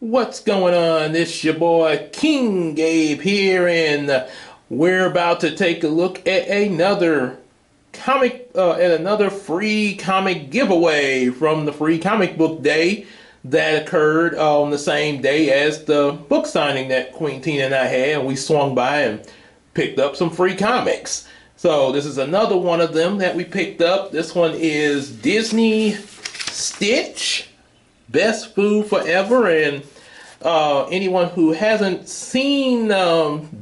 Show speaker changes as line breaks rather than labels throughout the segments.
What's going on? This your boy King Gabe here, and we're about to take a look at another free comic giveaway from the free comic book day that occurred on the same day as the book signing that Queen Tina and I had, and we swung by and picked up some free comics. So this is another one of them that we picked up. This one is Disney Stitch. Best food forever, and anyone who hasn't seen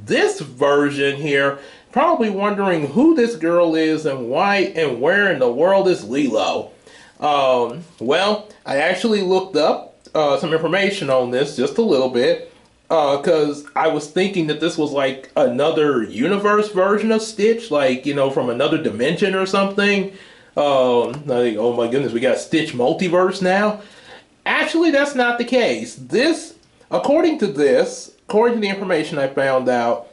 this version here probably wondering who this girl is and why and where in the world is Lilo. Well, I actually looked up some information on this just a little bit because I was thinking that this was like another universe version of Stitch, like, you know, from another dimension or something. Like, oh my goodness, we got Stitch multiverse now. Actually, that's not the case. According to the information I found out,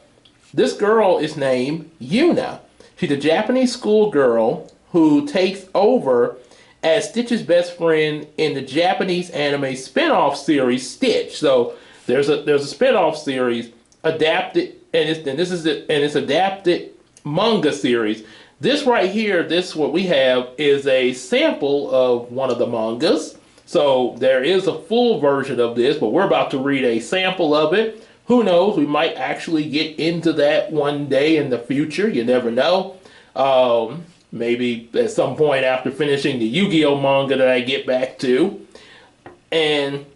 this girl is named Yuna. She's a Japanese schoolgirl who takes over as Stitch's best friend in the Japanese anime spin-off series Stitch. So there's a spin-off series adapted, and it's adapted manga series. This right here, what we have is a sample of one of the mangas. So there is a full version of this, but we're about to read a sample of it. Who knows? We might actually get into that one day in the future. You never know. Maybe at some point after finishing the Yu-Gi-Oh manga that I get back to. And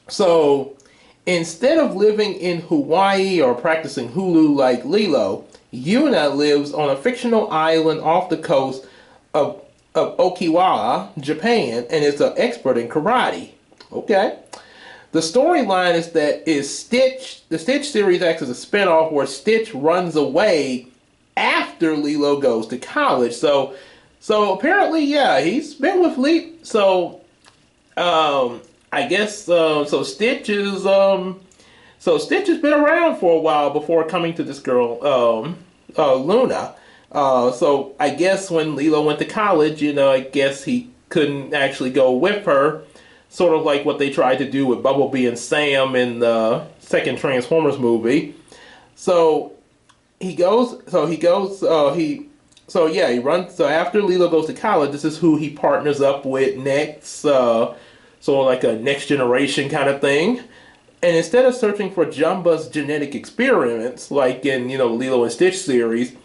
so instead of living in Hawaii or practicing hulu like Lilo, Yuna lives on a fictional island off the coast of Okinawa, Japan, and is an expert in karate. Okay. The storyline is Stitch. The Stitch series acts as a spinoff where Stitch runs away after Lilo goes to college. So apparently, yeah, he's been with Lilo. I guess Stitch has been around for a while before coming to this girl, Luna. So I guess when Lilo went to college, you know, I guess he couldn't actually go with her. Sort of like what they tried to do with Bumblebee and Sam in the second Transformers movie. So he runs. So after Lilo goes to college, this is who he partners up with next. Sort of like a next generation kind of thing. And instead of searching for Jumba's genetic experiments, like in, you know, Lilo and Stitch series,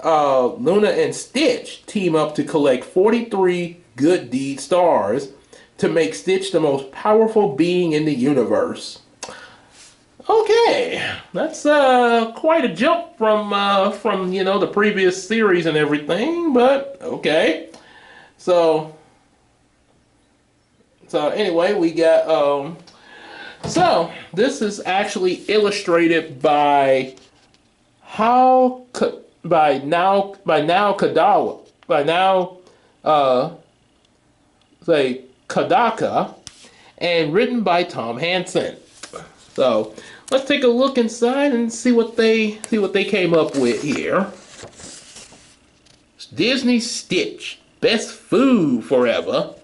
Luna and Stitch team up to collect 43 good deed stars to make Stitch the most powerful being in the universe. Okay, that's quite a jump from you know, the previous series and everything, but okay. So anyway, we got so this is actually illustrated by Kadaka, and written by Tom Hansen. So let's take a look inside and see what they came up with here. Disney Stitch, best food forever.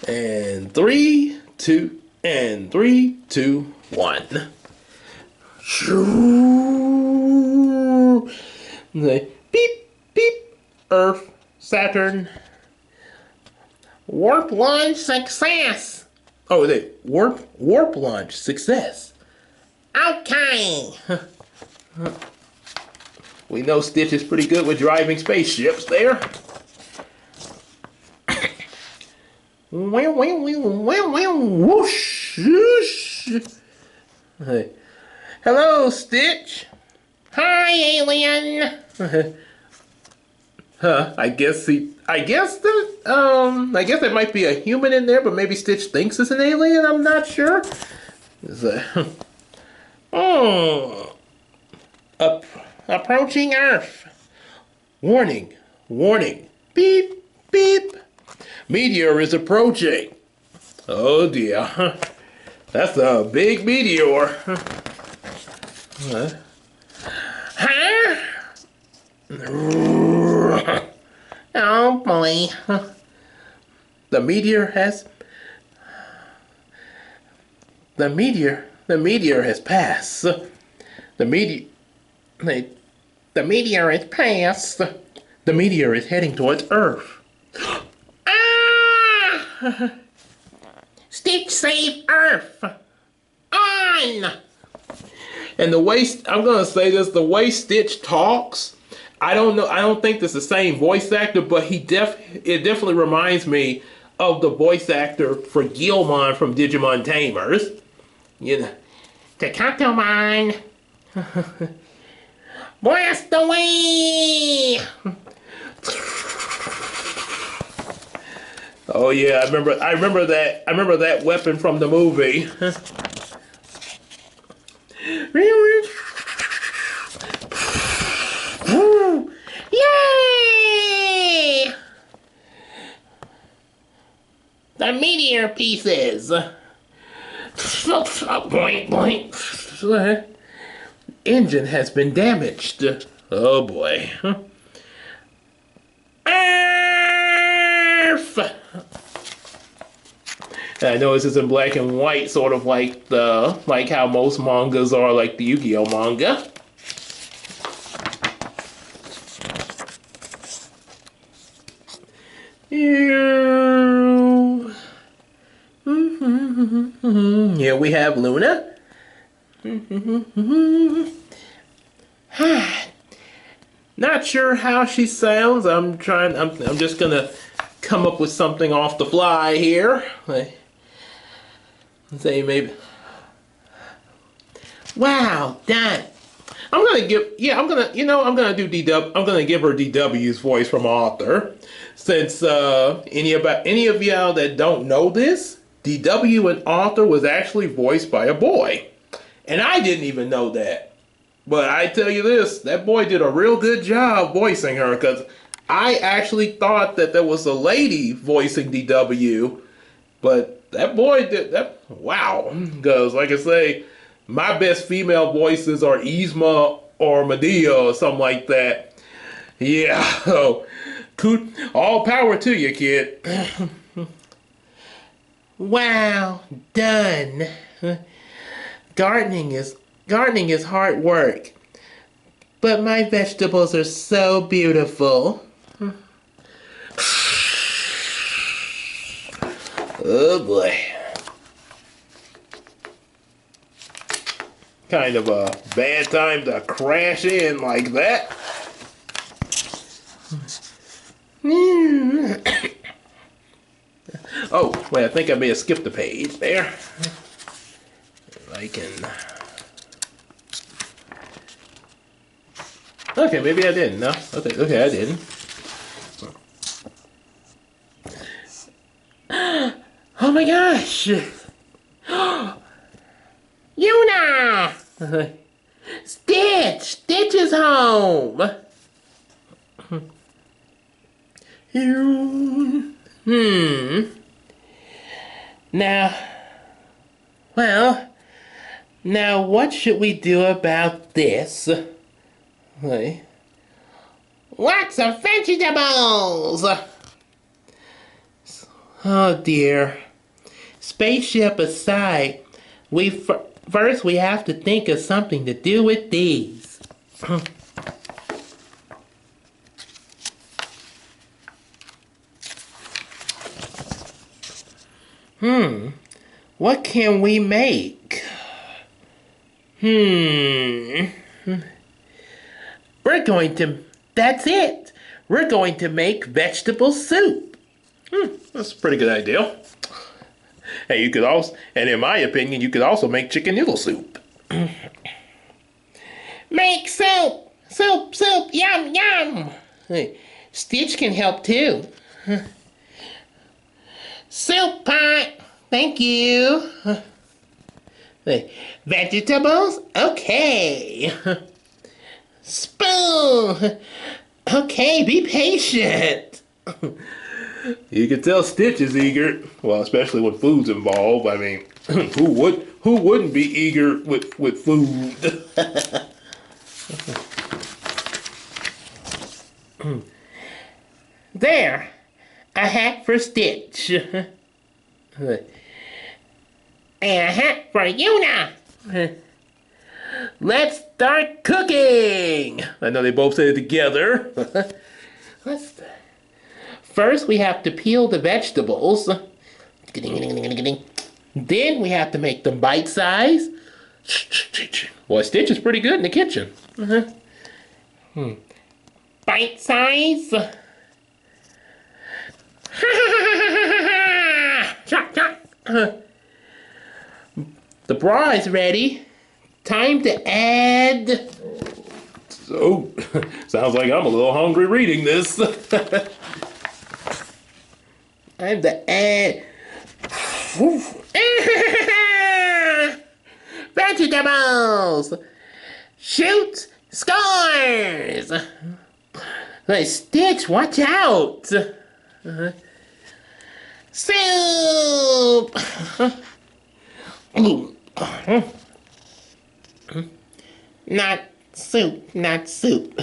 And three, two, 1. Beep, beep, Earth, Saturn. Warp launch success. Oh, warp launch success. Okay. We know Stitch is pretty good with driving spaceships there. Whoosh, whoosh. Hello, Stitch.
Hi, alien.
I guess there might be a human in there, but maybe Stitch thinks it's an alien. I'm not sure. Approaching Earth. Warning, warning. Beep, beep. Meteor is approaching. Oh dear. That's a big meteor.
Huh? Oh boy.
The meteor has the meteor has passed. The meteor the meteor has passed. The meteor is heading towards Earth.
Ah! Stitch save Earth. On.
And the way I'm gonna say this, the way Stitch talks, I don't know. I don't think it's the same voice actor, but it definitely reminds me of the voice actor for Gilmon from Digimon Tamers. You know,
Takatomon. Blast away.
oh yeah, I remember that weapon from the movie.
Yay! The meteor pieces. Boink, boink.
Engine has been damaged. Oh boy.
Earth.
I know this is in black and white, sort of like how most mangas are, like the Yu-Gi-Oh manga. Here we have Luna. Not sure how she sounds. I'm just gonna come up with something off the fly here. Say maybe. Wow, done. I'm gonna do DW. I'm gonna give her DW's voice from author. Since any of y'all that don't know this, DW and author was actually voiced by a boy. And I didn't even know that. But I tell you this, that boy did a real good job voicing her, because I actually thought that there was a lady voicing DW, but that boy did that. Wow. Because, like I say, my best female voices are Yzma or Medea or something like that. Yeah. So, all power to you, kid.
Wow, done. Gardening is hard work, but my vegetables are so beautiful.
Oh boy. Kind of a bad time to crash in like that. Oh, wait, I think I may have skipped a page there. If I can. Okay, maybe I didn't. No, okay, I didn't.
Oh my gosh! Yuna! Stitch is home! Now what should we do about this? Lots of vegetables! Oh dear. Spaceship aside, first we have to think of something to do with these. What can we make? That's it. We're going to make vegetable soup.
That's a pretty good idea. Hey, you could also, and in my opinion, you could also make chicken noodle soup.
Make soup! Soup! Yum! Yum! Hey, Stitch can help too. Soup pot! Thank you. Hey, vegetables? Okay. Spoon! Okay, be patient.
You can tell Stitch is eager. Well, especially when food's involved. I mean, who wouldn't be eager with food?
There. A hat for Stitch. And a hat for Yuna. Let's start cooking.
I know they both said it together.
First, we have to peel the vegetables. Then we have to make them bite-sized.
Boy, Stitch is pretty good in the kitchen.
Bite-size. The bra is ready. Time to add.
Oh, sounds like I'm a little hungry reading this.
Time to add. Vegetables. Shoot. Scores. Hey, Stitch, watch out. Soup. Not soup, not soup.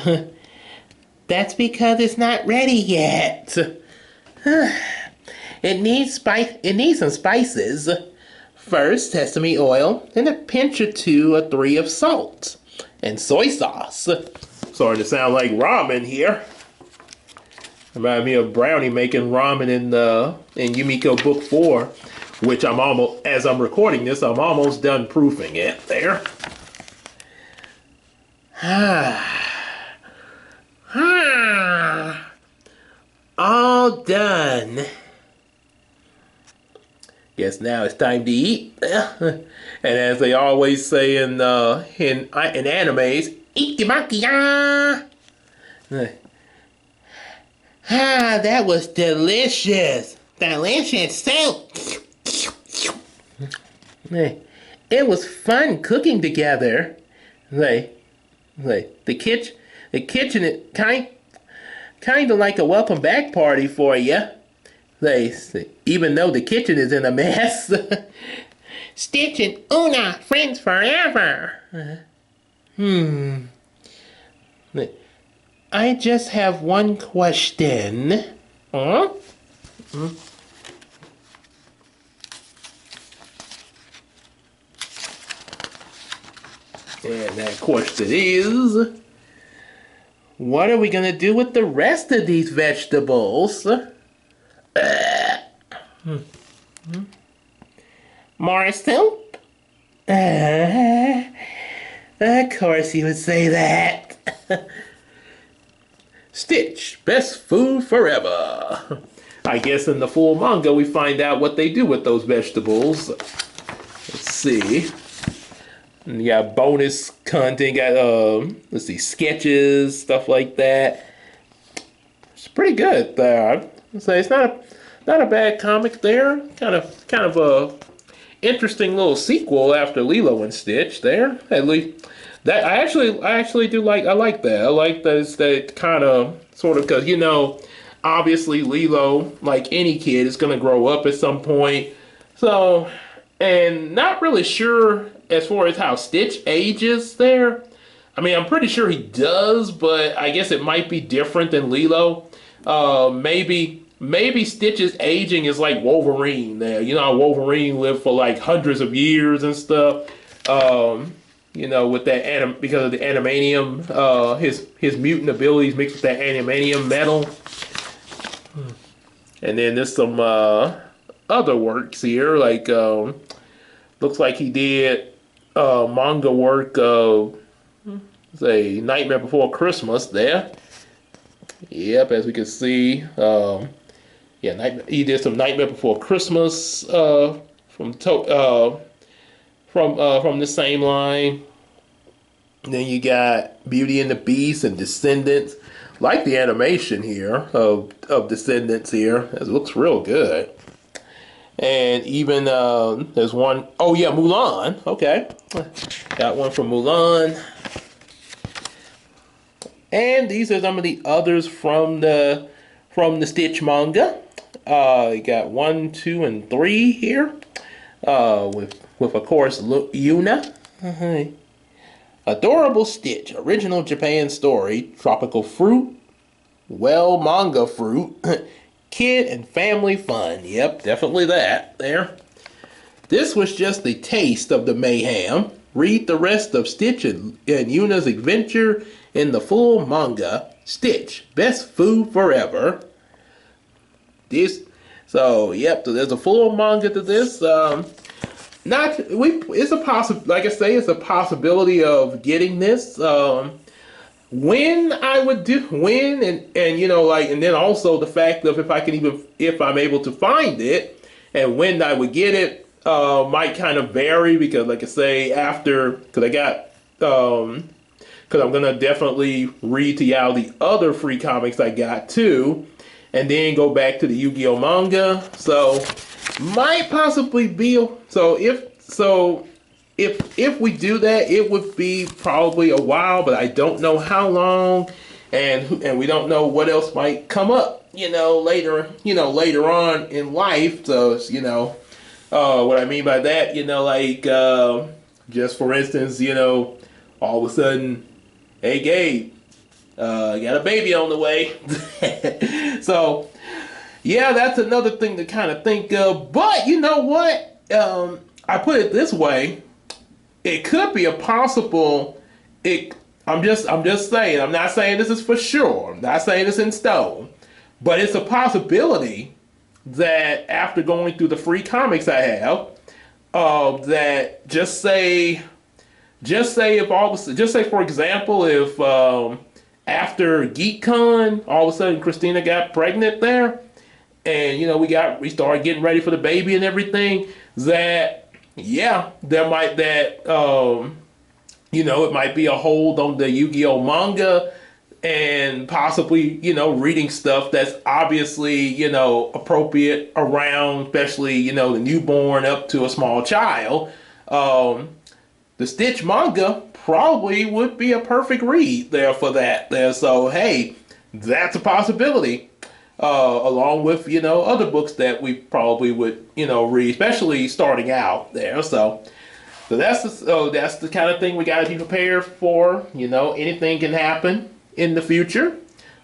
That's because it's not ready yet. It needs some spices. First, sesame oil, then a pinch or two or three of salt, and soy sauce.
Starting to sound like ramen here. Remind me of Brownie making ramen in Yumiko Book 4, which as I'm recording this, I'm almost done proofing it there.
All done.
Guess now it's time to eat. And as they always say in animes,
Ikimakiya! That was delicious. Delicious soup. It was fun cooking together. The kitchen is kind of like a welcome back party for you. Even though the kitchen is in a mess. Stitch and Una, friends forever. I just have one question. Huh?
And that question is,
what are we gonna do with the rest of these vegetables? More soup? Of course you would say that.
Stitch, best food forever. I guess in the full manga we find out what they do with those vegetables. Let's see. You got bonus content, let's see, sketches, stuff like that. It's pretty good there. I'd say it's not a bad comic there. Kind of a interesting little sequel after Lilo and Stitch there. At least that I actually do like. I like that. I like that it's that kind of sort of, because obviously Lilo, like any kid, is gonna grow up at some point. So, and not really sure as far as how Stitch ages there. I mean, I'm pretty sure he does, but I guess it might be different than Lilo. Maybe Stitch's aging is like Wolverine there. You know how Wolverine lived for like hundreds of years and stuff. With that because of the animanium, his mutant abilities mixed with that animanium metal. And then there's some other works here, like looks like he did manga work of say Nightmare Before Christmas there. Yep, as we can see, he did some Nightmare Before Christmas from the same line. And then you got Beauty and the Beast and Descendants. Like the animation here of Descendants here, it looks real good. And even there's one, oh yeah, Mulan. Okay, got one from Mulan. And these are some of the others from the Stitch manga. You got 1, 2, and 3 here. With of course Yuna. Adorable Stitch, original Japan story, tropical fruit, well manga fruit, kid and family fun. Yep, definitely that there. This was just a taste of the mayhem. Read the rest of Stitch and Yuna's adventure in the full manga. Stitch, best food forever. This, so yep. So there's a full manga to this. Not we. It's a like I say, it's a possibility of getting this. When I would do when and you know like and then also the fact of if I'm able to find it and when I would get it might kind of vary because like I say after because I got because I'm gonna definitely read to y'all the other free comics I got too and then go back to the Yu-Gi-Oh manga, so might possibly be if we do that, it would be probably a while, but I don't know how long, and we don't know what else might come up, later on in life. So what I mean by that, just for instance, all of a sudden, hey Gabe, got a baby on the way. So yeah, that's another thing to kind of think of. But you know what? I put it this way. It could be a possible. I'm just saying. I'm not saying this is for sure. I'm not saying it's in stone, but it's a possibility that after going through the free comics I have, that just say for example if after GeekCon all of a sudden Christina got pregnant there, and we started getting ready for the baby and everything that. Yeah, there might it might be a hold on the Yu-Gi-Oh manga and possibly, reading stuff that's obviously, appropriate around, especially, the newborn up to a small child. The Stitch manga probably would be a perfect read there for that there. So, hey, that's a possibility. Along with other books that we probably would read, especially starting out there. So that's the kind of thing we got to be prepared for. Anything can happen in the future,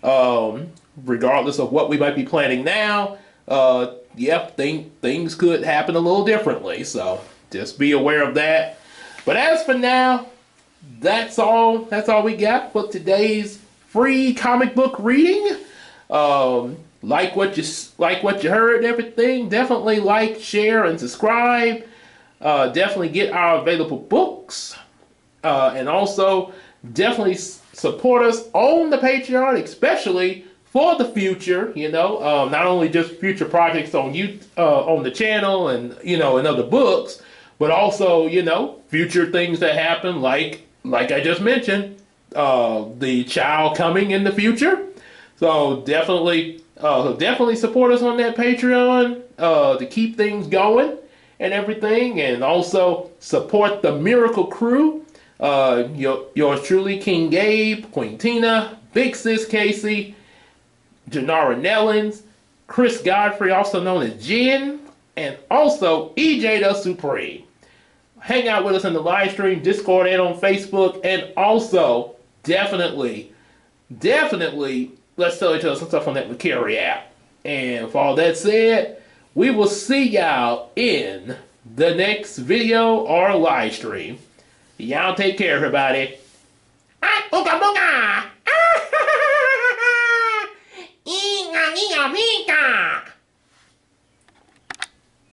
regardless of what we might be planning now. Things could happen a little differently. So just be aware of that. But as for now, that's all. That's all we got for today's free comic book reading. Like what you heard and everything, definitely like, share, and subscribe. Definitely get our available books, and also definitely support us on the Patreon, especially for the future. Not only just future projects on on the channel and and other books, but also future things that happen, like I just mentioned, the child coming in the future. So definitely support us on that Patreon to keep things going and everything, and also support the Miracle Crew. Yours truly, King Gabe, Queen Tina, Big Sis Casey, Janara Nellens, Chris Godfrey, also known as Jen, and also EJ the Supreme. Hang out with us in the live stream, Discord, and on Facebook, and also definitely let's tell each other some stuff on that McCary app. And for all that said, we will see y'all in the next video or live stream. Y'all take care, everybody. Ooga booga! Inga, inga, inga.